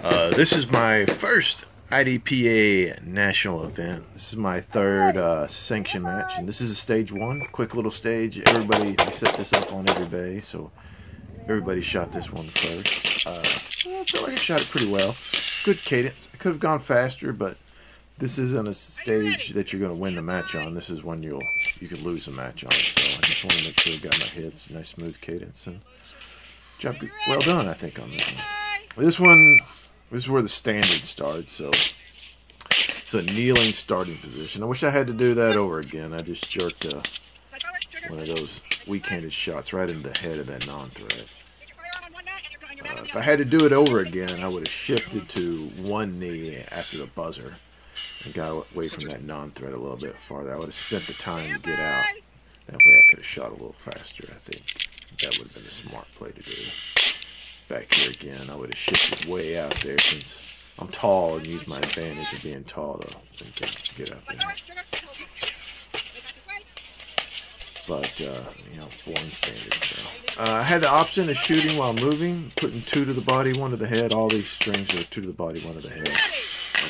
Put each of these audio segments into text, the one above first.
This is my first IDPA National event. This is my third sanction match, and this is a stage one, quick little stage. Everybody set this up on every bay, so everybody shot this one first. I feel like I shot it pretty well. Good cadence. I could have gone faster, but this isn't a stage that you're going to win the match on. This is one you could lose a match on. So I just want to make sure I got my hits, nice smooth cadence, and job well done, I think, on this one. This is where the standard starts, so it's a kneeling starting position. I wish I had to do that over again. I just jerked one of those weak-handed shots right in the head of that non-threat. If I had to do it over again, I would have shifted to one knee after the buzzer and got away from that non-threat a little bit farther. I would have spent the time to get out. That way I could have shot a little faster, I think. That would have been a smart play to do. Back here again, I would have shifted way out there since I'm tall and use my advantage of being tall to get up there. But, you know, boring standard stuff. I had the option of shooting while moving, putting 2 to the body, 1 to the head. All these strings are 2 to the body, 1 to the head.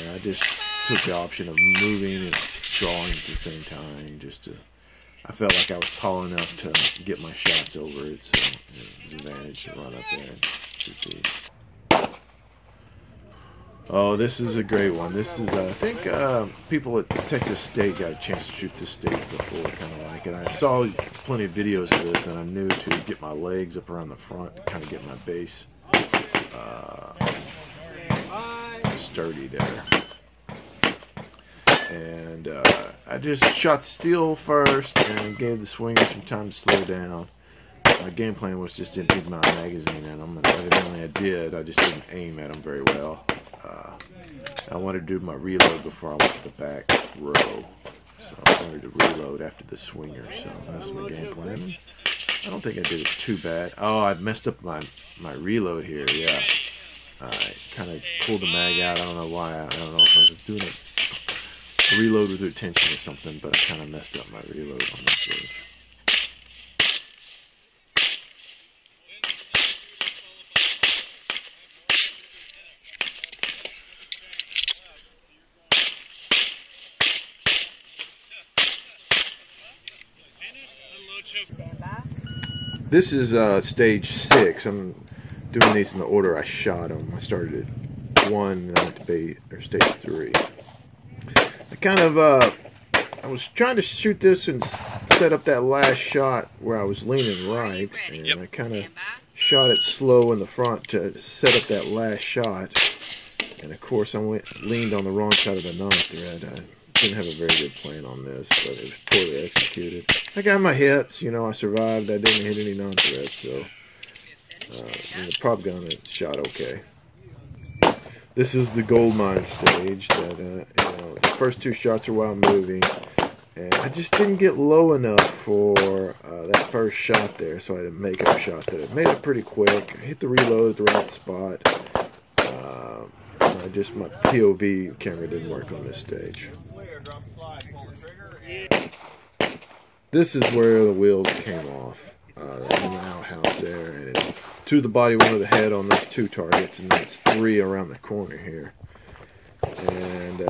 And I just took the option of moving and drawing at the same time, just to... I felt like I was tall enough to get my shots over it, so it was an advantage to run up there and shoot these. Oh, this is a great one. This is, I think, people at Texas State got a chance to shoot this stage before, kind of like it. I saw plenty of videos of this, and I knew to get my legs up around the front to kind of get my base sturdy there. And I just shot steel first and gave the swinger some time to slow down. My game plan was just to dig my magazine at them, and evidently I did. I just didn't aim at them very well. I wanted to do my reload before I went to the back row. So I wanted to reload after the swinger, so that's my game plan. I don't think I did it too bad. Oh, I messed up my reload here, yeah. I kind of pulled the mag out. I don't know why. I don't know if I was doing it. Reload with retention or something, but I kind of messed up my reload on this stage. This is stage 6. I'm doing these in the order I shot them. I started at 1 and I went to bay, or stage 3. I was trying to shoot this and set up that last shot where I was leaning right, and I kind of shot it slow in the front to set up that last shot. And of course, I leaned on the wrong side of the non-thread. I didn't have a very good plan on this, but it was poorly executed. I got my hits, you know, I survived. I didn't hit any non-threads, so the prop gun it shot okay. This is the gold mine stage that, you know, the first 2 shots are while moving, and I just didn't get low enough for that first shot there, so I had to make up shot that. I made it pretty quick. I hit the reload at the right spot. My POV camera didn't work on this stage. This is where the wheels came off. In the outhouse there, and it's 2 to the body, 1 to the head on those 2 targets, and that's 3 around the corner here. And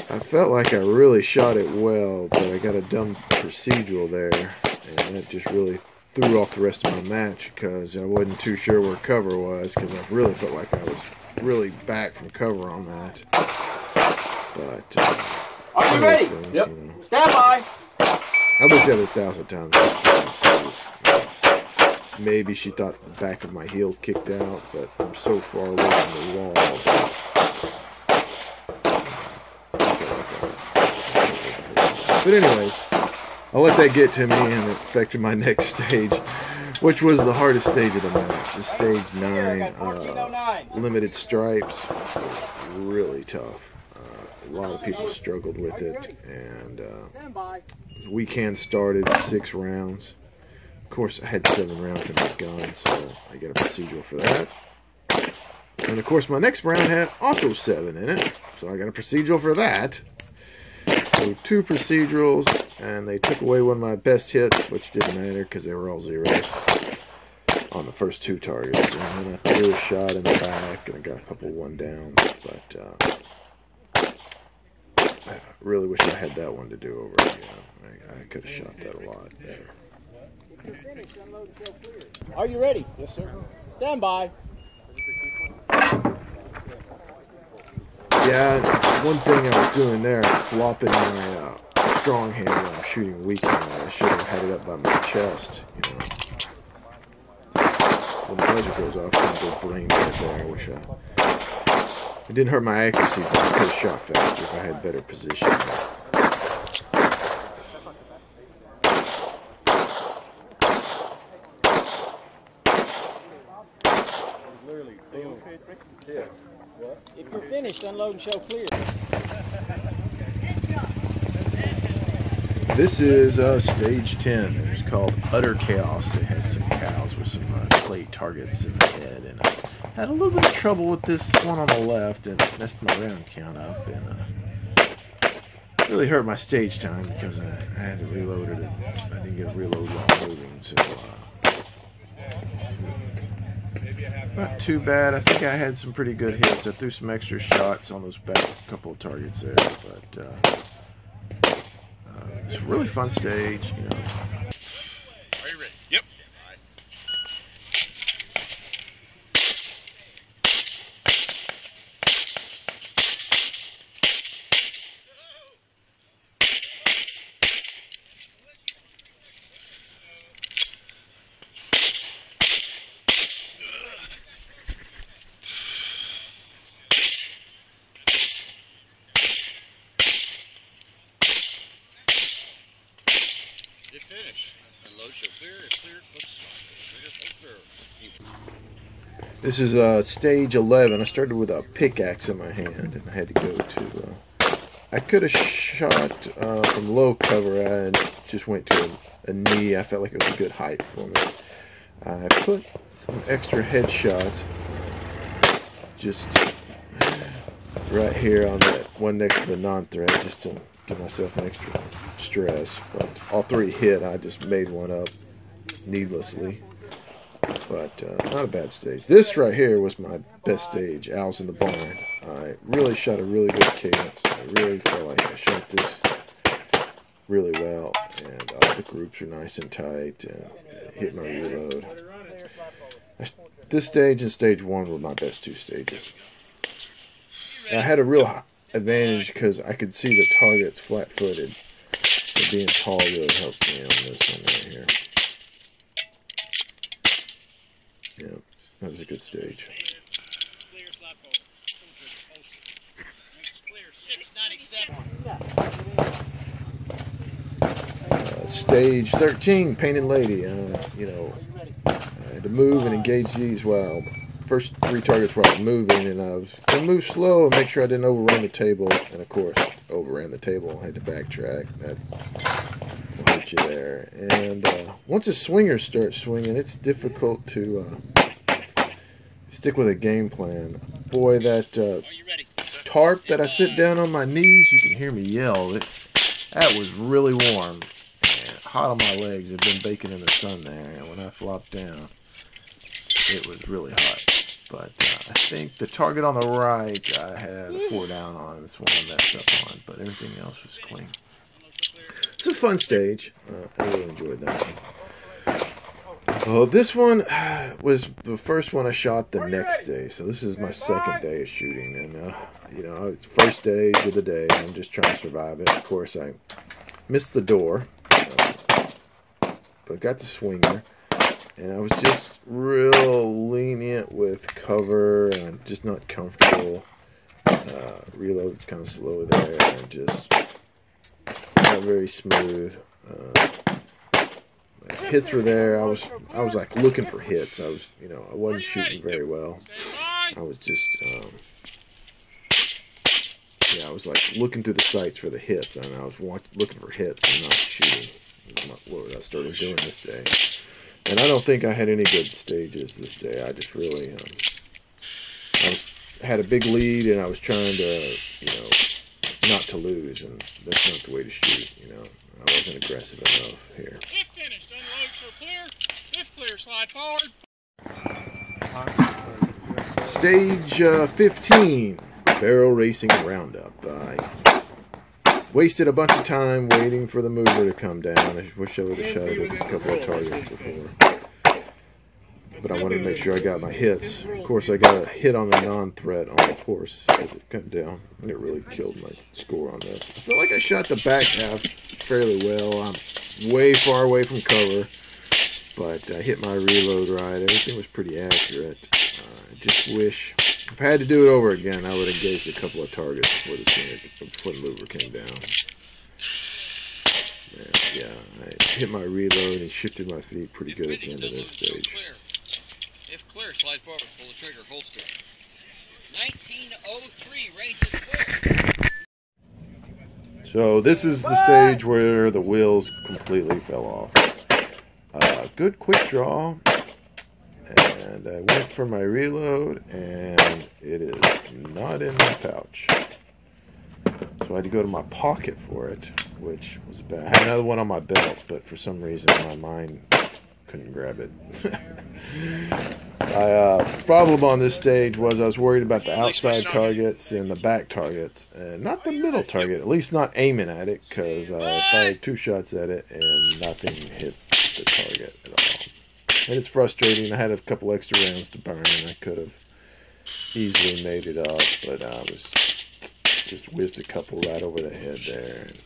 I felt like I really shot it well, but I got a dumb procedural there, and that just really threw off the rest of my match because I wasn't too sure where cover was, because I really felt like I was really back from cover on that. But are you ready? Things, yep. You know. Stand by. I looked at it 1,000 times. Maybe she thought the back of my heel kicked out, but I'm so far away from the wall. But anyways, I'll let that get to me, and it affected my next stage, which was the hardest stage of the match. It's stage 9, limited stripes. Really tough. A lot of people struggled with it, and weak hand started 6 rounds. Of course, I had 7 rounds in my gun, so I got a procedural for that. And of course, my next round had also 7 in it, so I got a procedural for that. So 2 procedurals, and they took away one of my best hits, which didn't matter because they were all zeros. on the first 2 targets, and then I threw a shot in the back, and I got a couple 1-downs, but I really wish I had that one to do over again. I could have shot that a lot better. Are you ready? Yes, sir. Stand by. Yeah, one thing I was doing there, flopping my strong hand when I'm shooting weak hand. I should have had it up by my chest, you know. When the buzzer goes off, I'm going to brain right there. I wish it didn't hurt my accuracy, but I could have shot faster if I had better position. If you're finished, unload and show clear. This is stage 10. It was called Utter Chaos. They had some cows with some clay targets in the head, and I had a little bit of trouble with this one on the left, and messed my round count up, and really hurt my stage time because I had to reload it. I didn't get a reload while moving, so not too bad. I think I had some pretty good hits. I threw some extra shots on those back couple of targets there, but it's a really fun stage, you know. Are you ready? Yep. Finish. Unload, show clear. If clear, This is stage 11. I started with a pickaxe in my hand, and I had to go to. I could have shot from low cover. I just went to a knee. I felt like it was a good height for me. I put some extra headshots just right here on that one next to the non-threat, just to give myself an extra stress. But all 3 hit. I just made one up needlessly, but not a bad stage. This right here was my best stage, Owls in the Barn. I really shot a really good cadence. I really felt like I shot this really well, and the groups are nice and tight, and hit my reload. This stage and stage 1 were my best 2 stages. I had a real advantage because I could see the targets flat-footed. So being tall really helped me on this one right here. Yeah, that was a good stage. Stage 13, Painted Lady. You know, I had to move and engage these while first 3 targets were moving, and I was going to move slow and make sure I didn't overrun the table. And of course, overran the table. I had to backtrack. That will hurt you there. And once a swinger starts swinging, it's difficult to stick with a game plan. Boy, that tarp that I sit down on my knees, you can hear me yell. That was really warm and hot on my legs. I've been baking in the sun there, and when I flopped down, it was really hot. But I think the target on the right I had a 4 down on. This one I messed up on, but everything else was clean. It's a fun stage. I really enjoyed that one. Oh, this one was the first one I shot the next day. So this is my second day of shooting, and you know, it's first day of the day. I'm just trying to survive it. Of course, I missed the door, but got the swinger. And I was just real lenient with cover, and I'm just not comfortable. Reload's kind of slow there, and just not very smooth. Hits were there. I was like looking for hits. I wasn't shooting very well. I was just I was like looking through the sights for the hits, and I was looking for hits and not shooting. What I started doing this day. And I don't think I had any good stages this day. I just really, I had a big lead, and I was trying to, not to lose, and that's not the way to shoot, I wasn't aggressive enough here. If finished, unload, show clear. If clear, slide forward. Stage 15, barrel racing roundup. I wasted a bunch of time waiting for the mover to come down. I wish I would have shot it with a couple of targets before. But I wanted to make sure I got my hits. Of course, I got a hit on the non-threat on the horse as it came down. And it really killed my score on this. I feel like I shot the back half fairly well. I'm way far away from cover. But I hit my reload right. Everything was pretty accurate. I just wish, if I had to do it over again, I would have engaged a couple of targets before the mover came down. Yeah, I hit my reload and shifted my feet pretty good at the end of this stage. If clear, slide forward, pull the trigger, holster. 1903, range is clear. So this is the stage where the wheels completely fell off. Good quick draw, and I went for my reload, and it is not in my pouch. So I had to go to my pocket for it, which was bad. I had another one on my belt, but for some reason my mind couldn't grab it. The problem on this stage was I was worried about the outside targets and the back targets, and not the middle target, at least not aiming at it, because I fired 2 shots at it and nothing hit the target at all. And it's frustrating. I had a couple extra rounds to burn, and I could have easily made it up, but I was just whizzed a couple right over the head there. And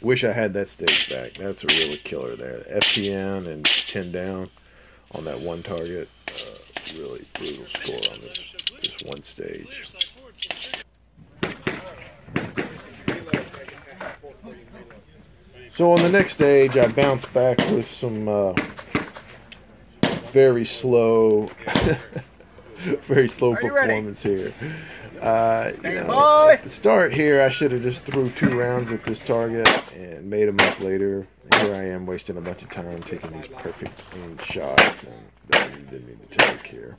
wish I had that stage back. That's a really killer there. The FTN and 10 down on that one target. Really brutal score on this one stage. So on the next stage, I bounced back with some very slow, very slow performance here. At the start here, I should have just threw 2 rounds at this target and made them up later. And here I am wasting a bunch of time taking these perfect aimed shots and that I didn't need to take here.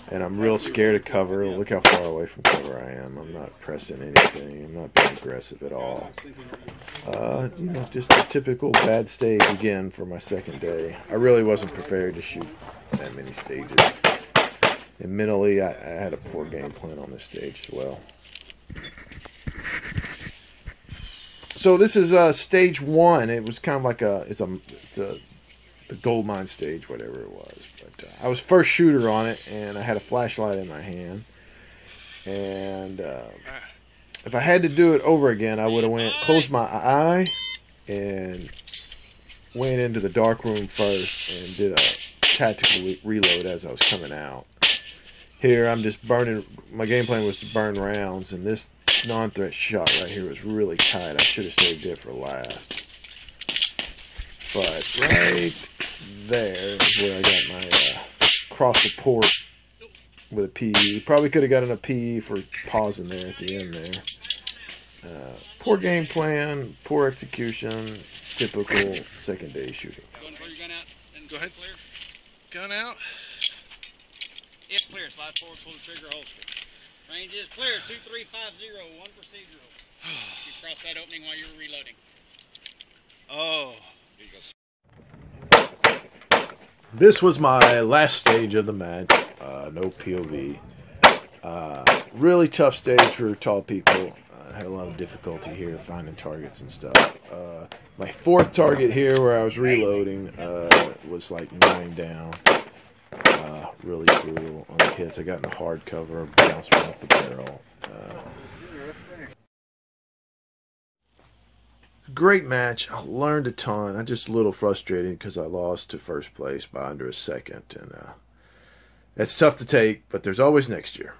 And I'm real scared of cover. Look how far away from cover I am. I'm not pressing anything. I'm not being aggressive at all. Just a typical bad stage again for my second day. I really wasn't prepared to shoot that many stages. And mentally, I had a poor game plan on this stage as well. So this is stage 1. It was kind of like the gold mine stage, whatever it was. But I was first shooter on it, and I had a flashlight in my hand. And if I had to do it over again, I would have closed my eye and went into the dark room first and did a tactical reload as I was coming out. Here, I'm just burning. My game plan was to burn rounds, and this non-threat shot right here was really tight. I should have saved it for last. But right there is where I got my cross the port with a PE. Probably could have gotten a PE for pausing there at the end there. Poor game plan, poor execution, typical second day shooting. Go ahead. Clear. Gun out. If clear, slide forward, pull the trigger, holster. Range is clear, 2350, 1 procedural. You crossed that opening while you were reloading. Oh. This was my last stage of the match. No POV. Really tough stage for tall people. I had a lot of difficulty here finding targets and stuff. My 4th target here where I was reloading was like 9 down. Really brutal on the hits. I got in the hard cover, bounced right off the barrel. Great match. I learned a ton. I'm just a little frustrated because I lost to first place by under a second. And that's tough to take, but there's always next year.